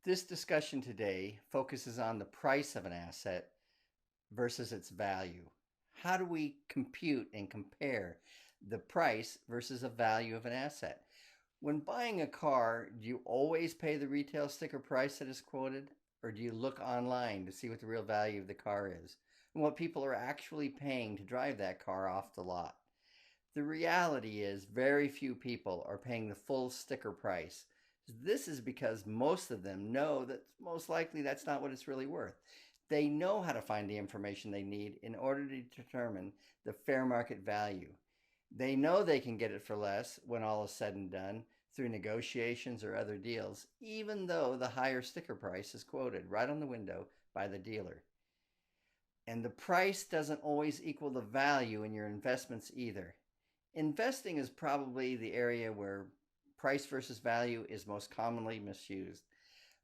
This discussion today focuses on the price of an asset versus its value. How do we compute and compare the price versus the value of an asset? When buying a car, do you always pay the retail sticker price that is quoted? Or do you look online to see what the real value of the car is and what people are actually paying to drive that car off the lot? The reality is, very few people are paying the full sticker price. This is because most of them know that most likely that's not what it's really worth. They know how to find the information they need in order to determine the fair market value. They know they can get it for less when all is said and done through negotiations or other deals, even though the higher sticker price is quoted right on the window by the dealer. And the price doesn't always equal the value in your investments either. Investing is probably the area where price versus value is most commonly misused.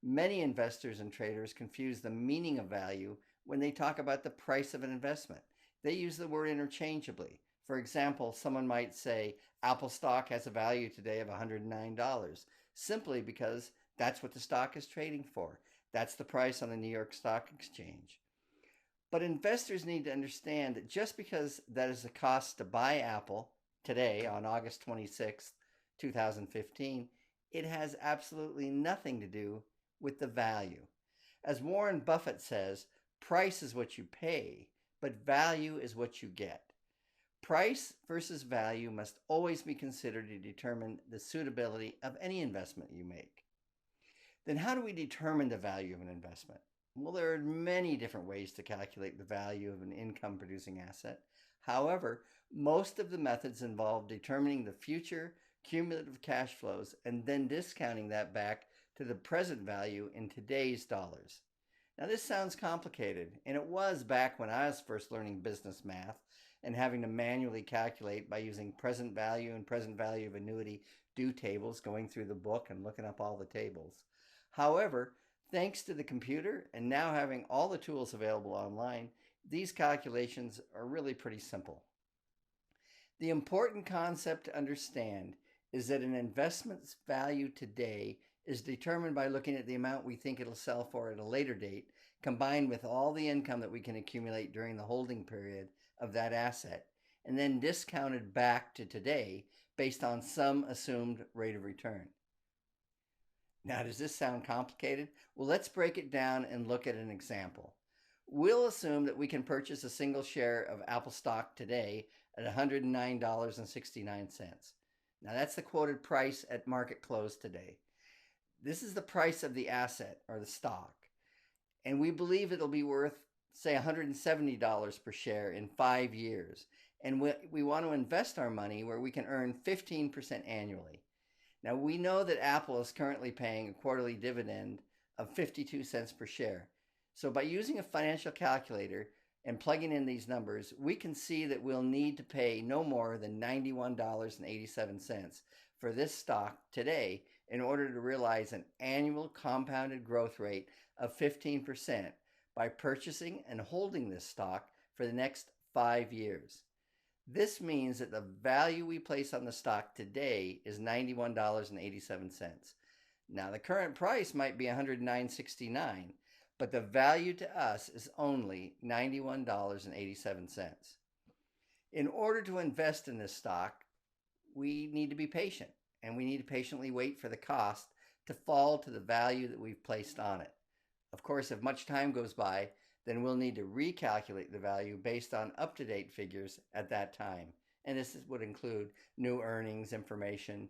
Many investors and traders confuse the meaning of value when they talk about the price of an investment. They use the word interchangeably. For example, someone might say Apple stock has a value today of $109 simply because that's what the stock is trading for. That's the price on the New York Stock Exchange. But investors need to understand that just because that is the cost to buy Apple today on August 26th, 2015, it has absolutely nothing to do with the value. As Warren Buffett says, price is what you pay, but value is what you get. Price versus value must always be considered to determine the suitability of any investment you make. Then how do we determine the value of an investment? Well, there are many different ways to calculate the value of an income producing asset. However, most of the methods involve determining the future cumulative cash flows and then discounting that back to the present value in today's dollars. Now, this sounds complicated, and it was back when I was first learning business math and having to manually calculate by using present value and present value of annuity due tables, going through the book and looking up all the tables. However, thanks to the computer and now having all the tools available online, these calculations are really pretty simple. The important concept to understand is that an investment's value today is determined by looking at the amount we think it'll sell for at a later date, combined with all the income that we can accumulate during the holding period of that asset, and then discounted back to today based on some assumed rate of return. Now, does this sound complicated? Well, let's break it down and look at an example. We'll assume that we can purchase a single share of Apple stock today at $109.69. Now, that's the quoted price at market close today. This is the price of the asset or the stock. And we believe it'll be worth, say, $170 per share in 5 years. And we want to invest our money where we can earn 15% annually. Now, we know that Apple is currently paying a quarterly dividend of 52 cents per share. So by using a financial calculator and plugging in these numbers, we can see that we'll need to pay no more than $91.87 for this stock today in order to realize an annual compounded growth rate of 15% by purchasing and holding this stock for the next 5 years. This means that the value we place on the stock today is $91.87. Now, the current price might be $109.69, but the value to us is only $91.87. In order to invest in this stock, we need to be patient, and we need to patiently wait for the cost to fall to the value that we've placed on it. Of course, if much time goes by, then we'll need to recalculate the value based on up-to-date figures at that time. And this would include new earnings information,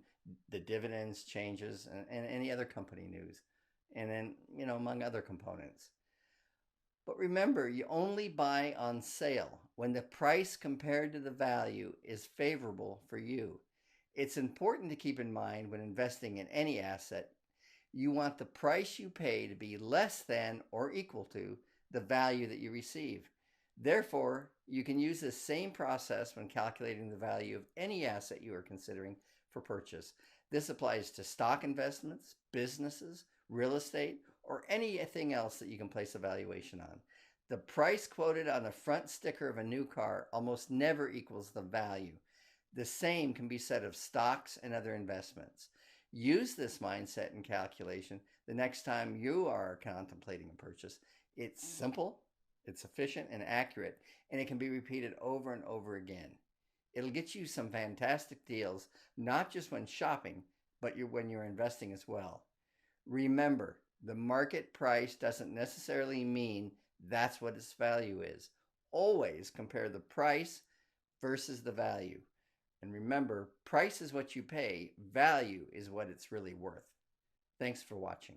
the dividends changes, and any other company news. And then, among other components. But remember, you only buy on sale when the price compared to the value is favorable for you. It's important to keep in mind when investing in any asset, you want the price you pay to be less than or equal to the value that you receive. Therefore, you can use this same process when calculating the value of any asset you are considering for purchase. This applies to stock investments, businesses, real estate, or anything else that you can place a valuation on. The price quoted on the front sticker of a new car almost never equals the value. The same can be said of stocks and other investments. Use this mindset and calculation the next time you are contemplating a purchase. It's simple, it's efficient and accurate, and it can be repeated over and over again. It'll get you some fantastic deals, not just when shopping, but when you're investing as well. Remember, the market price doesn't necessarily mean that's what its value is. Always compare the price versus the value. And remember, price is what you pay, value is what it's really worth. Thanks for watching.